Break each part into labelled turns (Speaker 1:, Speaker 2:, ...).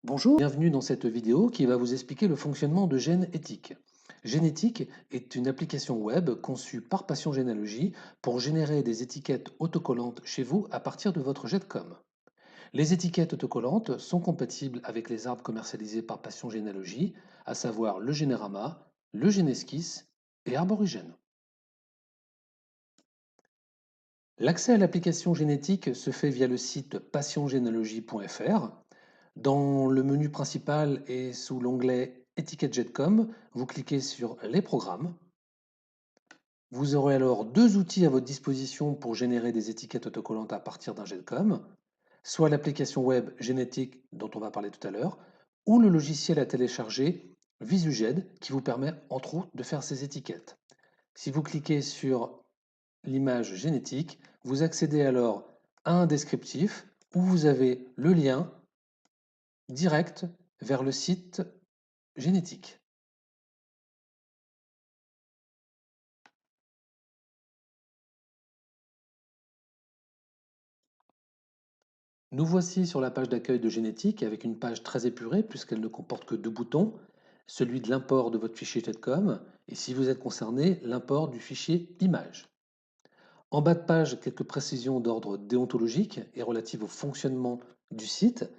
Speaker 1: Bonjour, bienvenue dans cette vidéo qui va vous expliquer le fonctionnement de Génétique. Génétique est une application web conçue par Passion Généalogie pour générer des étiquettes autocollantes chez vous à partir de votre GETCOM. Les étiquettes autocollantes sont compatibles avec les arbres commercialisés par Passion Généalogie, à savoir le Générama, le Génesquisse et Arborigène. L'accès à l'application génétique se fait via le site passiongénéalogie.fr. Dans le menu principal et sous l'onglet Étiquette Jetcom, vous cliquez sur Les programmes. Vous aurez alors deux outils à votre disposition pour générer des étiquettes autocollantes à partir d'un Jetcom, soit l'application web Génétique dont on va parler tout à l'heure, ou le logiciel à télécharger VisuGed qui vous permet entre autres de faire ces étiquettes. Si vous cliquez sur l'image génétique, vous accédez alors à un descriptif où vous avez le lien direct vers le site génétique. Nous voici sur la page d'accueil de génétique avec une page très épurée puisqu'elle ne comporte que deux boutons, celui de l'import de votre fichier JETCOM et si vous êtes concerné, l'import du fichier image. En bas de page, quelques précisions d'ordre déontologique et relatives au fonctionnement du site,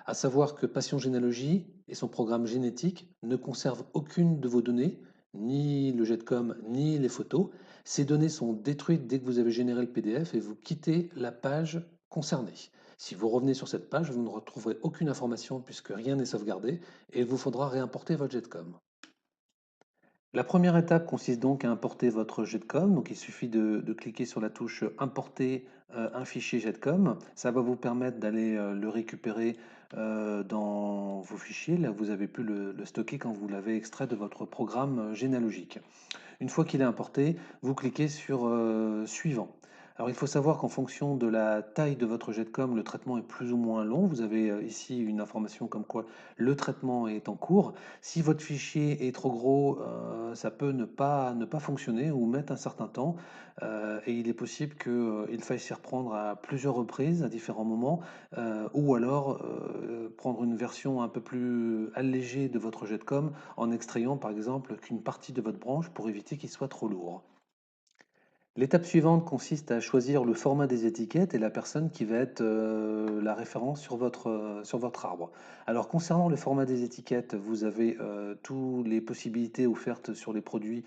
Speaker 1: à savoir que Passion Généalogie et son programme génétique ne conservent aucune de vos données, ni le JETCOM, ni les photos. Ces données sont détruites dès que vous avez généré le PDF et vous quittez la page concernée. Si vous revenez sur cette page, vous ne retrouverez aucune information puisque rien n'est sauvegardé et il vous faudra réimporter votre JETCOM. La première étape consiste donc à importer votre JETCOM. Donc il suffit de cliquer sur la touche Importer un fichier JETCOM. Ça va vous permettre d'aller le récupérer dans vos fichiers. Là, vous avez pu le stocker quand vous l'avez extrait de votre programme généalogique. Une fois qu'il est importé, vous cliquez sur Suivant. Alors il faut savoir qu'en fonction de la taille de votre JETCOM, le traitement est plus ou moins long. Vous avez ici une information comme quoi le traitement est en cours. Si votre fichier est trop gros, ça peut ne pas fonctionner ou mettre un certain temps. Et il est possible qu'il faille s'y reprendre à plusieurs reprises, à différents moments, ou alors prendre une version un peu plus allégée de votre JETCOM en extrayant par exemple qu'une partie de votre branche pour éviter qu'il soit trop lourd. L'étape suivante consiste à choisir le format des étiquettes et la personne qui va être la référence sur votre arbre. Alors concernant le format des étiquettes, vous avez toutes les possibilités offertes sur les produits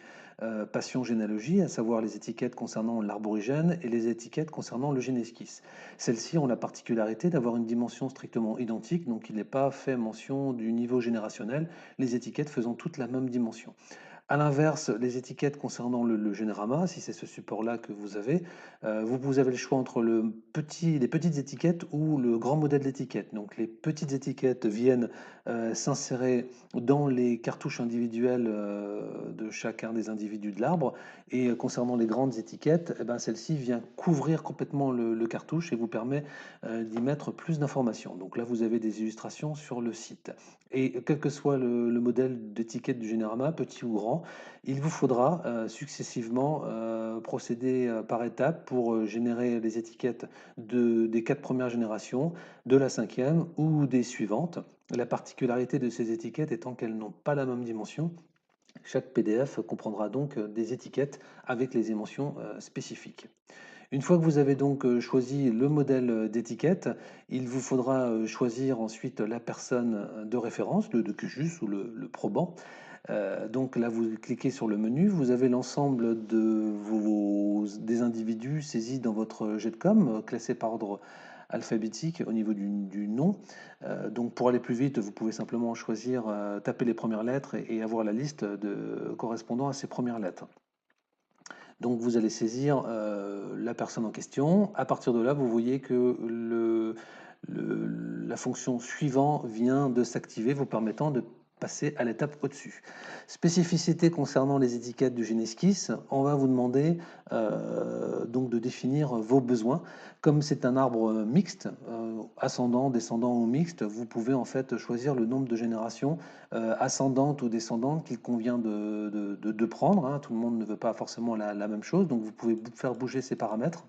Speaker 1: Passion Généalogie, à savoir les étiquettes concernant l'arborigène et les étiquettes concernant le génesquisse. Celles-ci ont la particularité d'avoir une dimension strictement identique, donc il n'est pas fait mention du niveau générationnel, les étiquettes faisant toutes la même dimension. À l'inverse, les étiquettes concernant le Générama, si c'est ce support-là que vous avez, vous avez le choix entre les petites étiquettes ou le grand modèle d'étiquette. Donc les petites étiquettes viennent s'insérer dans les cartouches individuelles de chacun des individus de l'arbre. Et concernant les grandes étiquettes, eh ben, celle-ci vient couvrir complètement le cartouche et vous permet d'y mettre plus d'informations. Donc là, vous avez des illustrations sur le site. Et quel que soit le modèle d'étiquette du Générama, petit ou grand, il vous faudra successivement procéder par étapes pour générer les étiquettes des 4 premières générations, de la 5e ou des suivantes. La particularité de ces étiquettes étant qu'elles n'ont pas la même dimension. Chaque PDF comprendra donc des étiquettes avec les dimensions spécifiques. Une fois que vous avez donc choisi le modèle d'étiquette, il vous faudra choisir ensuite la personne de référence, le QGIS ou le probant. Donc là, vous cliquez sur le menu, vous avez l'ensemble des individus saisis dans votre JETCOM, classés par ordre alphabétique au niveau du nom. Donc pour aller plus vite, vous pouvez simplement choisir, taper les premières lettres et avoir la liste correspondant à ces premières lettres. Donc vous allez saisir la personne en question. À partir de là, vous voyez que la fonction suivant vient de s'activer, vous permettant de passer à l'étape au-dessus. Spécificité concernant les étiquettes du Génesquisse, on va vous demander donc de définir vos besoins. Comme c'est un arbre mixte, ascendant, descendant ou mixte, vous pouvez en fait choisir le nombre de générations ascendante ou descendante qu'il convient de prendre, hein. Tout le monde ne veut pas forcément la même chose, donc vous pouvez faire bouger ces paramètres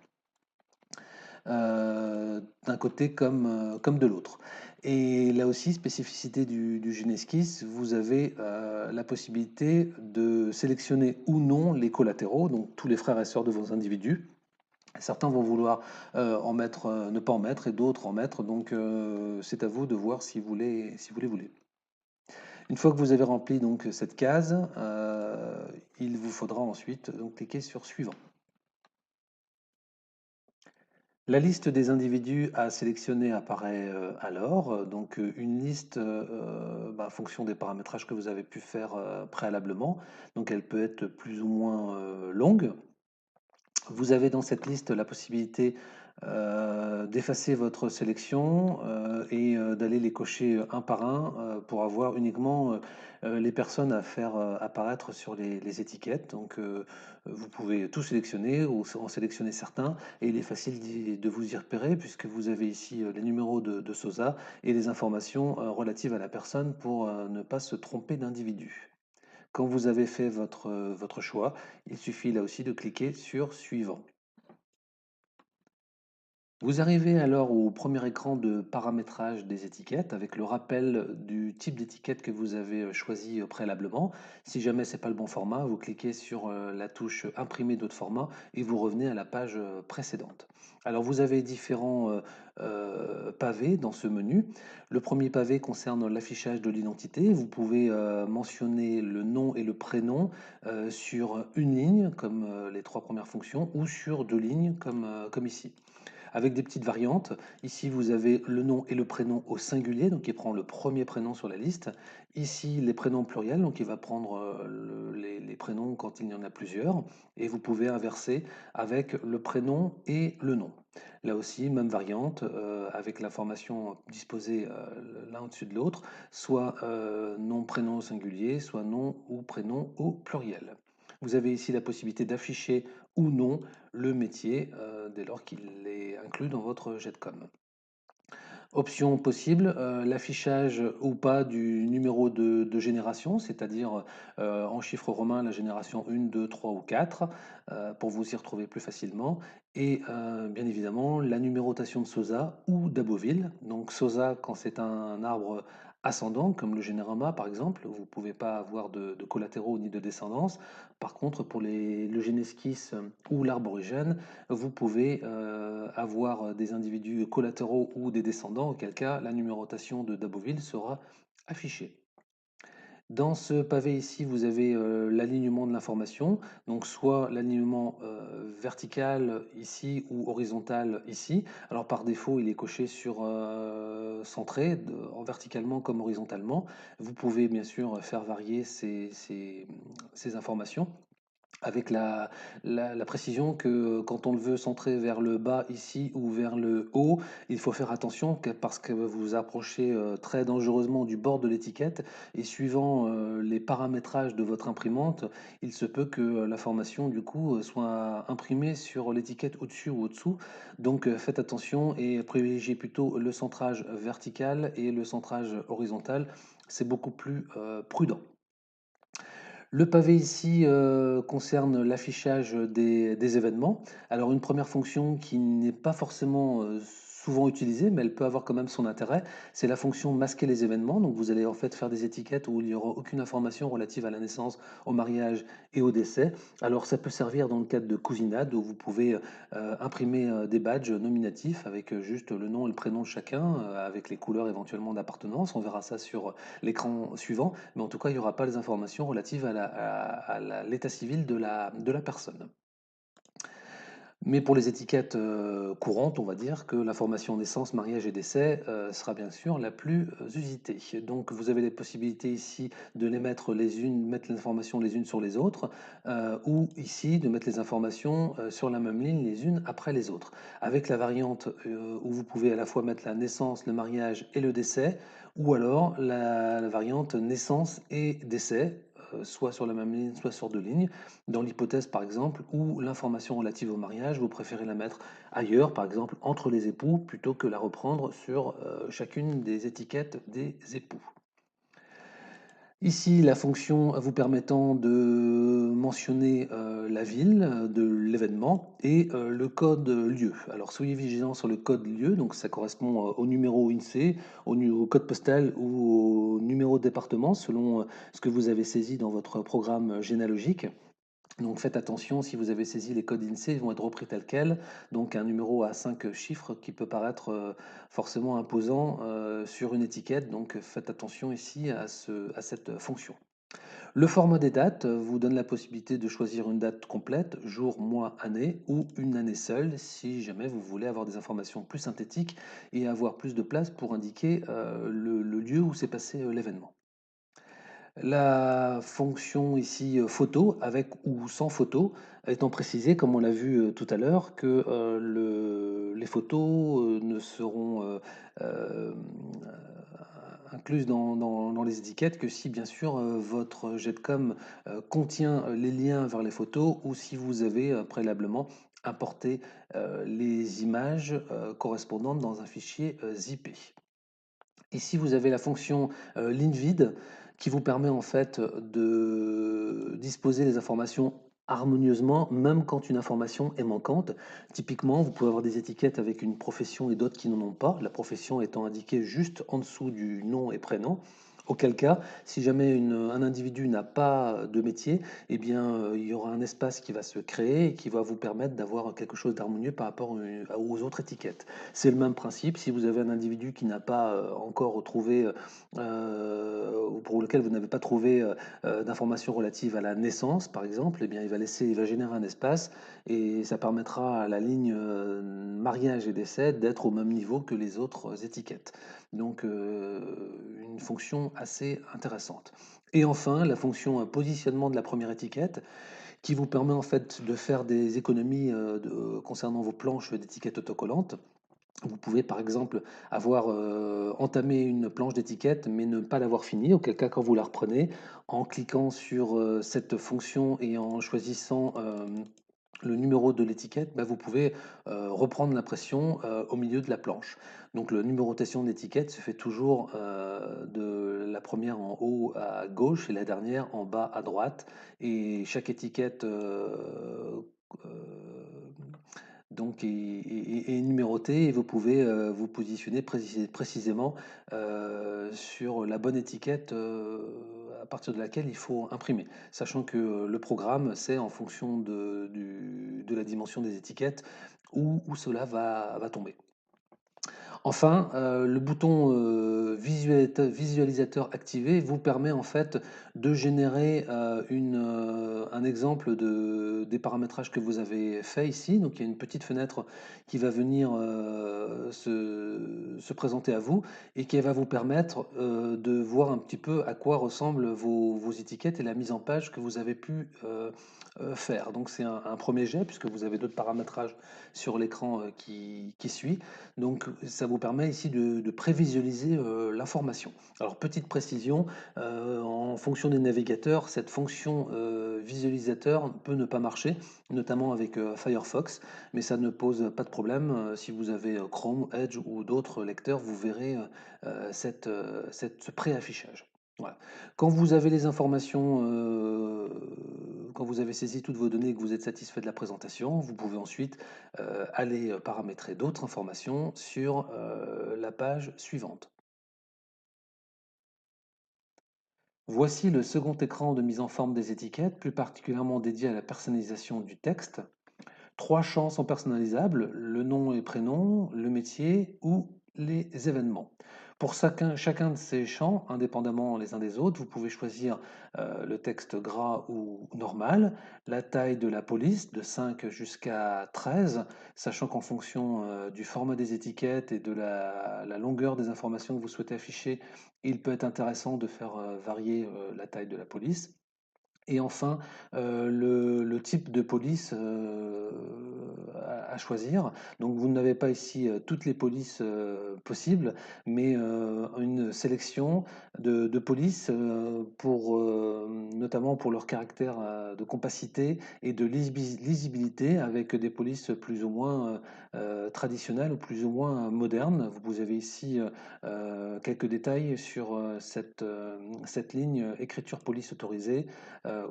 Speaker 1: d'un côté comme de l'autre. Et là aussi, spécificité du Genesquiz, vous avez la possibilité de sélectionner ou non les collatéraux, donc tous les frères et sœurs de vos individus. Certains vont vouloir en mettre, ne pas en mettre, et d'autres en mettre, donc c'est à vous de voir si vous les voulez. Une fois que vous avez rempli donc cette case, il vous faudra ensuite donc cliquer sur Suivant. La liste des individus à sélectionner apparaît alors, donc une liste en fonction des paramétrages que vous avez pu faire préalablement, donc elle peut être plus ou moins longue. Vous avez dans cette liste la possibilité d'effacer votre sélection et d'aller les cocher un par un pour avoir uniquement les personnes à faire apparaître sur les étiquettes. Donc vous pouvez tout sélectionner ou en sélectionner certains et il est facile de vous y repérer puisque vous avez ici les numéros de SOSA et les informations relatives à la personne pour ne pas se tromper d'individu. Quand vous avez fait votre choix, il suffit là aussi de cliquer sur Suivant. Vous arrivez alors au premier écran de paramétrage des étiquettes avec le rappel du type d'étiquette que vous avez choisi préalablement. Si jamais ce n'est pas le bon format, vous cliquez sur la touche Imprimer d'autres formats et vous revenez à la page précédente. Alors vous avez différents pavés dans ce menu. Le premier pavé concerne l'affichage de l'identité. Vous pouvez mentionner le nom et le prénom sur une ligne, comme les trois premières fonctions, ou sur deux lignes, comme ici avec des petites variantes. Ici, vous avez le nom et le prénom au singulier, donc il prend le premier prénom sur la liste. Ici, les prénoms pluriels, donc il va prendre les prénoms quand il y en a plusieurs. Et vous pouvez inverser avec le prénom et le nom. Là aussi, même variante, avec l'information disposée l'un au-dessus de l'autre, soit nom, prénom au singulier, soit nom ou prénom au pluriel. Vous avez ici la possibilité d'afficher ou non le métier dès lors qu'il est inclus dans votre JetCom. Option possible, l'affichage ou pas du numéro de génération, c'est-à-dire en chiffres romains la génération 1, 2, 3 ou 4, pour vous y retrouver plus facilement. Et bien évidemment la numérotation de SOSA ou d'Aboville. Donc SOSA quand c'est un arbre ascendant, comme le généroma par exemple, vous ne pouvez pas avoir de collatéraux ni de descendance. Par contre, pour le Genesquiz ou l'arborigène, vous pouvez avoir des individus collatéraux ou des descendants, auquel cas la numérotation de Daboville sera affichée. Dans ce pavé ici, vous avez l'alignement de l'information, donc soit l'alignement vertical ici ou horizontal ici. Alors par défaut, il est coché sur centré, en verticalement comme horizontalement. Vous pouvez bien sûr faire varier ces informations avec la précision que quand on le veut centrer vers le bas ici ou vers le haut, il faut faire attention parce que vous vous approchez très dangereusement du bord de l'étiquette et suivant les paramétrages de votre imprimante, il se peut que l'information du coup soit imprimée sur l'étiquette au-dessus ou au-dessous. Donc faites attention et privilégiez plutôt le centrage vertical et le centrage horizontal. C'est beaucoup plus prudent. Le pavé ici concerne l'affichage des événements. Alors une première fonction qui n'est pas forcément souvent utilisée, mais elle peut avoir quand même son intérêt, c'est la fonction masquer les événements. Donc vous allez en fait faire des étiquettes où il n'y aura aucune information relative à la naissance, au mariage et au décès. Alors ça peut servir dans le cadre de cousinade où vous pouvez imprimer des badges nominatifs avec juste le nom et le prénom de chacun, avec les couleurs éventuellement d'appartenance. On verra ça sur l'écran suivant, mais en tout cas, il n'y aura pas les informations relatives à l'état civil de la personne. Mais pour les étiquettes courantes, on va dire que l'information naissance, mariage et décès sera bien sûr la plus usitée. Donc vous avez les possibilités ici de les mettre mettre les informations les unes sur les autres, ou ici de mettre les informations sur la même ligne les unes après les autres. Avec la variante où vous pouvez à la fois mettre la naissance, le mariage et le décès, ou alors la variante naissance et décès, soit sur la même ligne, soit sur deux lignes. Dans l'hypothèse, par exemple, où l'information relative au mariage, vous préférez la mettre ailleurs, par exemple entre les époux, plutôt que la reprendre sur chacune des étiquettes des époux. Ici, la fonction vous permettant de mentionner la ville de l'événement et le code lieu. Alors soyez vigilant sur le code lieu, donc ça correspond au numéro INSEE, au code postal ou au numéro de département selon ce que vous avez saisi dans votre programme généalogique. Donc faites attention, si vous avez saisi les codes INSEE, ils vont être repris tels quels. Donc un numéro à 5 chiffres qui peut paraître forcément imposant sur une étiquette. Donc faites attention ici à cette fonction. Le format des dates vous donne la possibilité de choisir une date complète, jour, mois, année, ou une année seule, si jamais vous voulez avoir des informations plus synthétiques et avoir plus de place pour indiquer le lieu où s'est passé l'événement. La fonction ici photo, avec ou sans photo, étant précisé, comme on l'a vu tout à l'heure, que les photos ne seront incluses dans les étiquettes que si bien sûr votre jet de com contient les liens vers les photos ou si vous avez préalablement importé les images correspondantes dans un fichier zippé. Ici, vous avez la fonction LinVid qui vous permet en fait de disposer les informations harmonieusement, même quand une information est manquante. Typiquement, vous pouvez avoir des étiquettes avec une profession et d'autres qui n'en ont pas, la profession étant indiquée juste en dessous du nom et prénom. Auquel cas, si jamais un individu n'a pas de métier, eh bien, il y aura un espace qui va se créer et qui va vous permettre d'avoir quelque chose d'harmonieux par rapport aux autres étiquettes. C'est le même principe. Si vous avez un individu qui n'a pas encore trouvé, ou pour lequel vous n'avez pas trouvé d'informations relatives à la naissance, par exemple, eh bien, il va générer un espace et ça permettra à la ligne mariage et décès d'être au même niveau que les autres étiquettes. Donc, une fonction assez intéressante. Et enfin, la fonction positionnement de la première étiquette qui vous permet en fait de faire des économies concernant vos planches d'étiquettes autocollantes. Vous pouvez par exemple avoir entamé une planche d'étiquette mais ne pas l'avoir finie, auquel cas quand vous la reprenez, en cliquant sur cette fonction et en choisissant le numéro de l'étiquette, bah, vous pouvez reprendre l'impression au milieu de la planche. Donc la numérotation de l'étiquette se fait toujours de la première en haut à gauche et la dernière en bas à droite. Et chaque étiquette donc est numérotée et vous pouvez vous positionner précisément sur la bonne étiquette à partir de laquelle il faut imprimer. Sachant que le programme, c'est en fonction de la dimension des étiquettes où cela va tomber. Enfin, le bouton visualisateur activé vous permet en fait de générer un exemple des paramétrages que vous avez fait ici. Donc il y a une petite fenêtre qui va venir se présenter à vous et qui va vous permettre de voir un petit peu à quoi ressemblent vos étiquettes et la mise en page que vous avez pu faire. Donc c'est un premier jet puisque vous avez d'autres paramétrages sur l'écran qui suit. Donc ça vous permet ici de prévisualiser l'information. Alors petite précision, en fonction des navigateurs, cette fonction visualisateur peut ne pas marcher, notamment avec Firefox, mais ça ne pose pas de problème. Si vous avez Chrome, Edge ou d'autres lecteurs, vous verrez ce préaffichage. Voilà. Quand vous avez les informations, quand vous avez saisi toutes vos données et que vous êtes satisfait de la présentation, vous pouvez ensuite aller paramétrer d'autres informations sur la page suivante. Voici le second écran de mise en forme des étiquettes, plus particulièrement dédié à la personnalisation du texte. Trois champs sont personnalisables, le nom et prénom, le métier ou les événements. Pour chacun de ces champs, indépendamment les uns des autres, vous pouvez choisir le texte gras ou normal, la taille de la police de 5 jusqu'à 13, sachant qu'en fonction du format des étiquettes et de la longueur des informations que vous souhaitez afficher, il peut être intéressant de faire varier la taille de la police. Et enfin, le type de police à choisir. Donc vous n'avez pas ici toutes les polices possibles, mais une sélection de polices notamment pour leur caractère de compacité et de lisibilité, avec des polices plus ou moins traditionnelles ou plus ou moins modernes. Vous avez ici quelques détails sur cette ligne écriture police autorisée.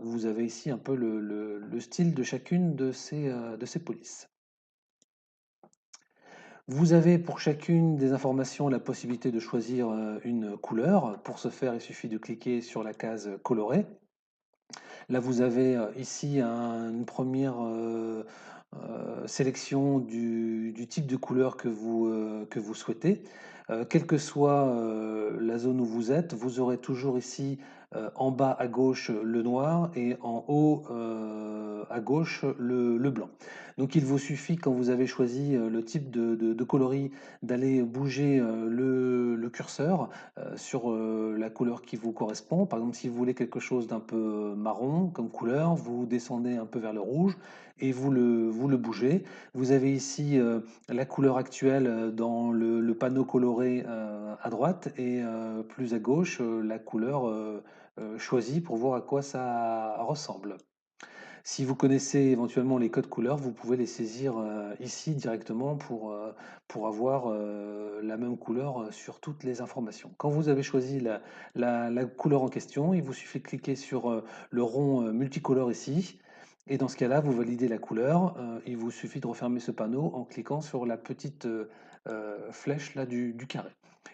Speaker 1: Vous avez ici un peu le style de chacune de ces polices. Vous avez pour chacune des informations la possibilité de choisir une couleur. Pour ce faire, il suffit de cliquer sur la case colorée. Là, vous avez ici une première sélection du type de couleur que vous souhaitez. Quelle que soit la zone où vous êtes, vous aurez toujours ici en bas à gauche le noir et en haut à gauche le blanc. Donc il vous suffit, quand vous avez choisi le type de coloris, d'aller bouger le curseur sur la couleur qui vous correspond. Par exemple, si vous voulez quelque chose d'un peu marron comme couleur, vous descendez un peu vers le rouge et vous le bougez. Vous avez ici la couleur actuelle dans le panneau coloré à droite, et plus à gauche la couleur choisie pour voir à quoi ça ressemble. Si vous connaissez éventuellement les codes couleurs, vous pouvez les saisir ici directement pour avoir la même couleur sur toutes les informations. Quand vous avez choisi la couleur en question, il vous suffit de cliquer sur le rond multicolore ici. Et dans ce cas-là, vous validez la couleur. Il vous suffit de refermer ce panneau en cliquant sur la petite flèche là du carré.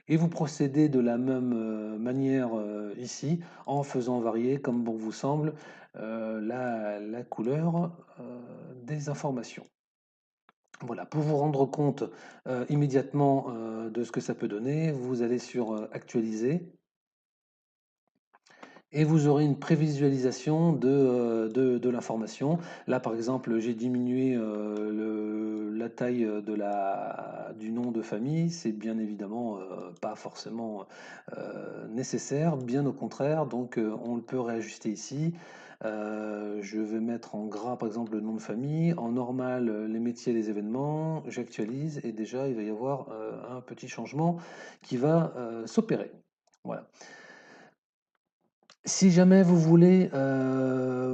Speaker 1: Et vous procédez de la même manière ici, en faisant varier, comme bon vous semble, la couleur des informations. Voilà, pour vous rendre compte immédiatement de ce que ça peut donner, vous allez sur Actualiser, et vous aurez une prévisualisation de l'information. Là, par exemple, j'ai diminué la taille du nom de famille. C'est bien évidemment pas forcément nécessaire, bien au contraire. Donc, on le peut réajuster ici. Je vais mettre en gras, par exemple, le nom de famille, en normal, les métiers et les événements. J'actualise et déjà, il va y avoir un petit changement qui va s'opérer. Voilà. Si jamais vous voulez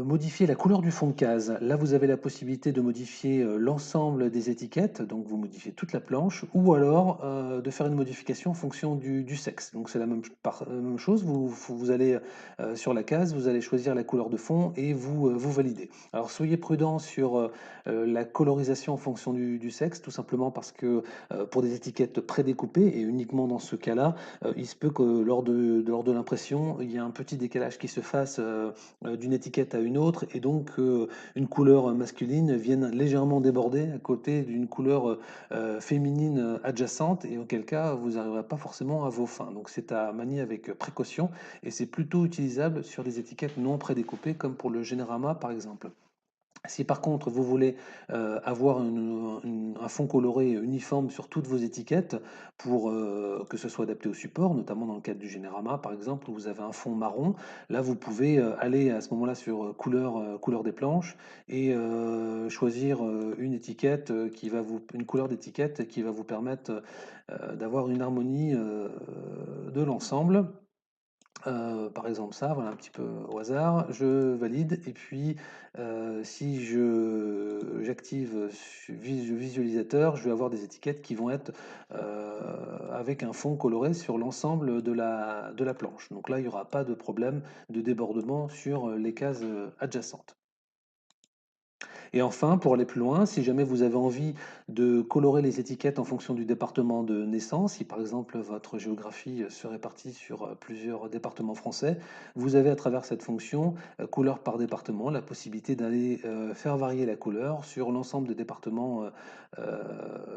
Speaker 1: modifier la couleur du fond de case, là vous avez la possibilité de modifier l'ensemble des étiquettes, donc vous modifiez toute la planche, ou alors de faire une modification en fonction du sexe. Donc c'est la même chose, vous allez sur la case, vous allez choisir la couleur de fond et vous validez. Alors soyez prudent sur la colorisation en fonction du sexe, tout simplement parce que pour des étiquettes prédécoupées, et uniquement dans ce cas-là, il se peut que lors de l'impression, il y ait un petit décalage qui se fasse d'une étiquette à une autre, et donc une couleur masculine vienne légèrement déborder à côté d'une couleur féminine adjacente, et auquel cas vous n'arriverez pas forcément à vos fins. Donc c'est à manier avec précaution, et c'est plutôt utilisable sur des étiquettes non prédécoupées, comme pour le Générama par exemple. Si par contre vous voulez avoir un fond coloré uniforme sur toutes vos étiquettes pour que ce soit adapté au support, notamment dans le cadre du Générama par exemple, où vous avez un fond marron, là vous pouvez aller à ce moment-là sur couleur des planches, et choisir une couleur d'étiquette qui va vous permettre d'avoir une harmonie de l'ensemble. Par exemple ça, voilà, un petit peu au hasard, je valide, et puis si j'active visualisateur, je vais avoir des étiquettes qui vont être avec un fond coloré sur l'ensemble de la planche. Donc là, il n'y aura pas de problème de débordement sur les cases adjacentes. Et enfin, pour aller plus loin, si jamais vous avez envie de colorer les étiquettes en fonction du département de naissance, si par exemple votre géographie se répartit sur plusieurs départements français, vous avez à travers cette fonction couleur par département la possibilité d'aller faire varier la couleur sur l'ensemble des départements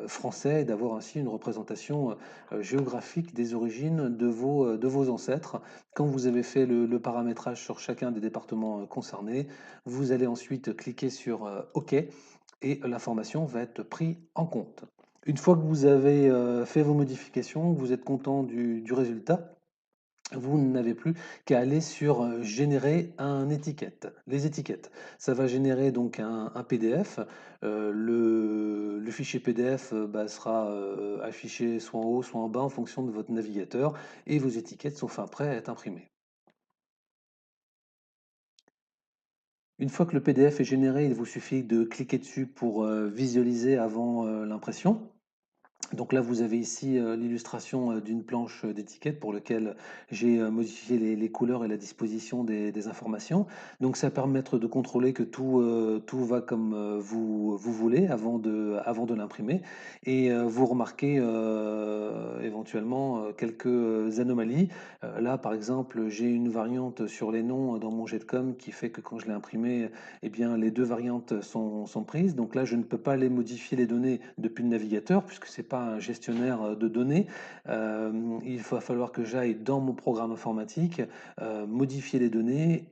Speaker 1: français, et d'avoir ainsi une représentation géographique des origines de vos ancêtres. Quand vous avez fait le paramétrage sur chacun des départements concernés, vous allez ensuite cliquer sur OK, et l'information va être prise en compte. Une fois que vous avez fait vos modifications, que vous êtes content du résultat, vous n'avez plus qu'à aller sur générer un étiquette, les étiquettes. Ça va générer donc un PDF. Le fichier PDF bah, sera affiché soit en haut, soit en bas en fonction de votre navigateur et vos étiquettes sont fin prêts à être imprimées. Une fois que le PDF est généré, il vous suffit de cliquer dessus pour visualiser avant l'impression. Donc là, vous avez ici l'illustration d'une planche d'étiquette pour laquelle j'ai modifié les couleurs et la disposition des informations. Donc ça permet de contrôler que tout va comme vous voulez avant de l'imprimer. Et vous remarquez éventuellement quelques anomalies. Là, par exemple, j'ai une variante sur les noms dans mon jet de com qui fait que quand je l'ai imprimé, eh bien, les deux variantes sont prises. Donc là, je ne peux pas les modifier les données depuis le navigateur puisque ce n'est pas un gestionnaire de données. Il va falloir que j'aille dans mon programme informatique, modifier les données,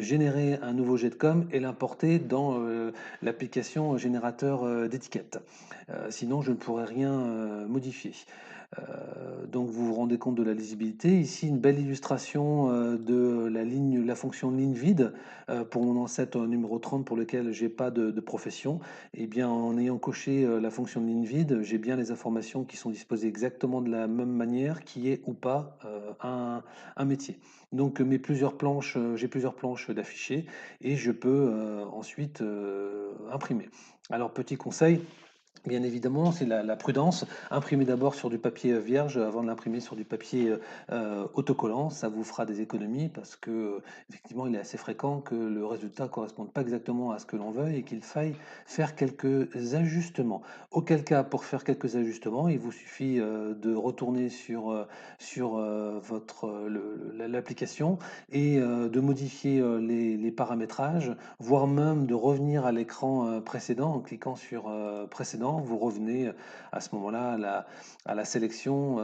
Speaker 1: générer un nouveau jet de com et l'importer dans l'application générateur d'étiquettes. Sinon, je ne pourrais rien modifier. Donc vous vous rendez compte de la lisibilité. Ici, une belle illustration de la fonction ligne vide pour mon ancêtre numéro 30 pour lequel j'ai pas de profession. Et bien, en ayant coché la fonction de ligne vide, j'ai bien les informations qui sont disposées exactement de la même manière, qui est ou pas un métier. Donc j'ai plusieurs planches d'affichés et je peux ensuite imprimer. Alors petit conseil, bien évidemment, c'est la prudence. Imprimez d'abord sur du papier vierge avant de l'imprimer sur du papier autocollant. Ça vous fera des économies parce que, effectivement, il est assez fréquent que le résultat ne corresponde pas exactement à ce que l'on veut et qu'il faille faire quelques ajustements. Auquel cas, pour faire quelques ajustements, il vous suffit de retourner sur l'application et de modifier les paramétrages, voire même de revenir à l'écran précédent en cliquant sur précédent. Vous revenez à ce moment-là à la sélection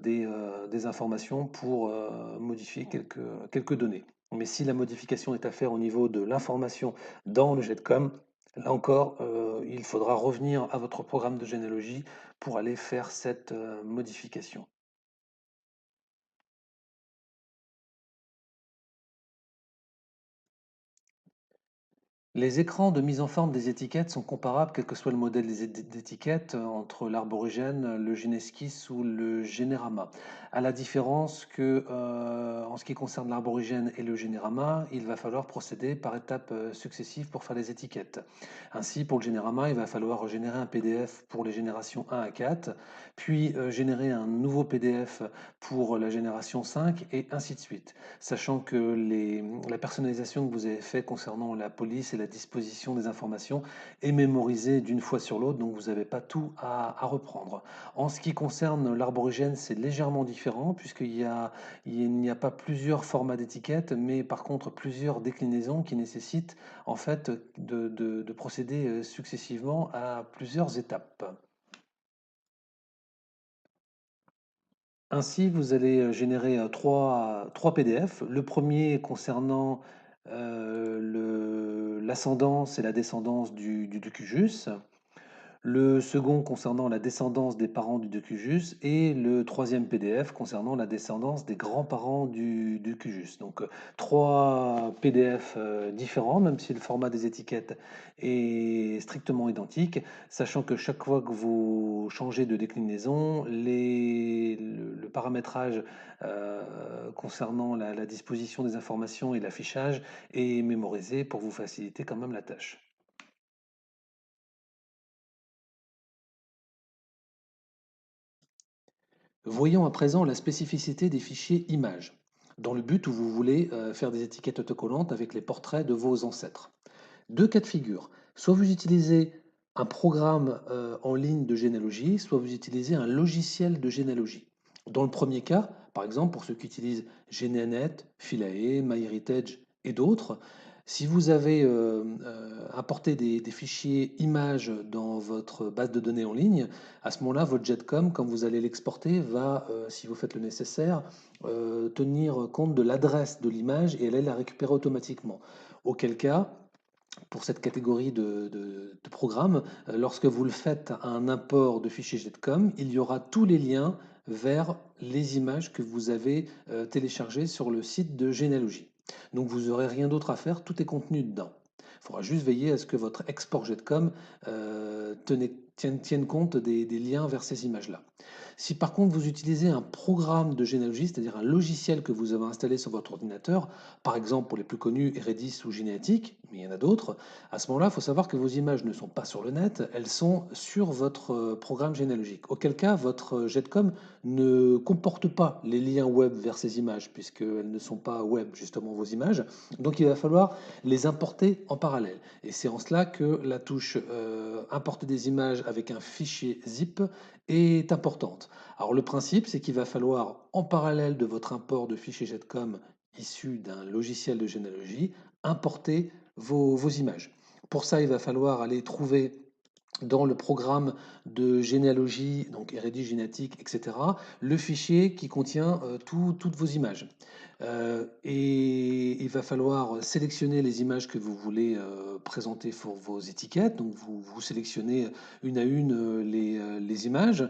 Speaker 1: des informations pour modifier quelques données. Mais si la modification est à faire au niveau de l'information dans le JetCom, là encore, il faudra revenir à votre programme de généalogie pour aller faire cette modification. Les écrans de mise en forme des étiquettes sont comparables, quel que soit le modèle d'étiquette, entre l'Arborigène, le Genesys ou le Générama. À la différence que, en ce qui concerne l'Arborigène et le Générama, il va falloir procéder par étapes successives pour faire les étiquettes. Ainsi, pour le Générama, il va falloir générer un PDF pour les générations 1 à 4, puis générer un nouveau PDF pour la génération 5 et ainsi de suite. Sachant que la personnalisation que vous avez fait concernant la police et la disposition des informations est mémorisée d'une fois sur l'autre, donc vous n'avez pas tout à reprendre. En ce qui concerne l'arborigène, c'est légèrement différent il n'y a pas plusieurs formats d'étiquettes, mais par contre plusieurs déclinaisons qui nécessitent en fait de procéder successivement à plusieurs étapes. Ainsi, vous allez générer trois PDF. Le premier concernant l'ascendance et la descendance du Ducujus, le second concernant la descendance des parents du Decujus et le troisième PDF concernant la descendance des grands-parents du Cujus. Donc trois PDF différents, même si le format des étiquettes est strictement identique, sachant que chaque fois que vous changez de déclinaison, le paramétrage concernant la disposition des informations et l'affichage est mémorisé pour vous faciliter quand même la tâche. Voyons à présent la spécificité des fichiers images, dans le but où vous voulez faire des étiquettes autocollantes avec les portraits de vos ancêtres. Deux cas de figure. Soit vous utilisez un programme en ligne de généalogie, soit vous utilisez un logiciel de généalogie. Dans le premier cas, par exemple, pour ceux qui utilisent GeneNet, Philae, MyHeritage et d'autres, si vous avez apporté des fichiers images dans votre base de données en ligne, à ce moment-là, votre JetCom, quand vous allez l'exporter, va, si vous faites le nécessaire, tenir compte de l'adresse de l'image et elle la récupérer automatiquement. Auquel cas, pour cette catégorie de programmes, lorsque vous le faites un import de fichiers JetCom, il y aura tous les liens vers les images que vous avez téléchargées sur le site de Généalogie. Donc vous n'aurez rien d'autre à faire, tout est contenu dedans. Il faudra juste veiller à ce que votre export Getcom tienne compte des liens vers ces images-là. Si par contre vous utilisez un programme de généalogie, c'est-à-dire un logiciel que vous avez installé sur votre ordinateur, par exemple pour les plus connus Redis ou Génétique, mais il y en a d'autres, à ce moment-là, il faut savoir que vos images ne sont pas sur le net, elles sont sur votre programme généalogique. Auquel cas, votre Getcom ne comporte pas les liens web vers ces images, puisqu'elles ne sont pas web, justement, vos images. Donc il va falloir les importer en parallèle. Et c'est en cela que la touche importer des images avec un fichier zip est importante. Alors le principe, c'est qu'il va falloir, en parallèle de votre import de fichiers Getcom issus d'un logiciel de généalogie, importer vos images. Pour ça, il va falloir aller trouver dans le programme de généalogie, donc Redis génétique, etc., le fichier qui contient toutes vos images. Et il va falloir sélectionner les images que vous voulez présenter pour vos étiquettes. Donc vous sélectionnez une à une les images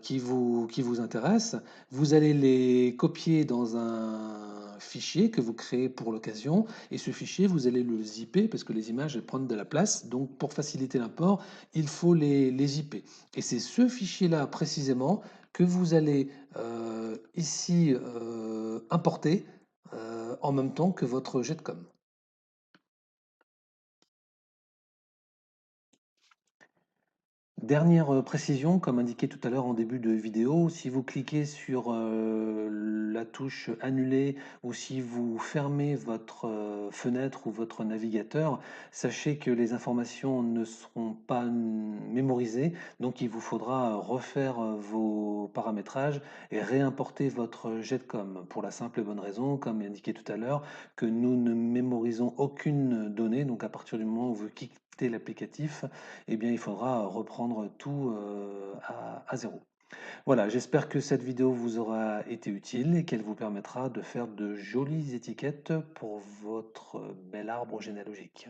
Speaker 1: qui vous intéressent. Vous allez les copier dans un fichier que vous créez pour l'occasion. Et ce fichier, vous allez le zipper parce que les images elles prennent de la place. Donc pour faciliter l'import, il faut les IP. Et c'est ce fichier-là précisément que vous allez ici importer en même temps que votre Getcom. Dernière précision, comme indiqué tout à l'heure en début de vidéo, si vous cliquez sur la touche annuler ou si vous fermez votre fenêtre ou votre navigateur, sachez que les informations ne seront pas mémorisées, donc il vous faudra refaire vos paramétrages et réimporter votre Getcom pour la simple et bonne raison, comme indiqué tout à l'heure, que nous ne mémorisons aucune donnée, donc à partir du moment où vous quittez l'applicatif, eh bien, il faudra reprendre tout à zéro. Voilà, j'espère que cette vidéo vous aura été utile et qu'elle vous permettra de faire de jolies étiquettes pour votre bel arbre généalogique.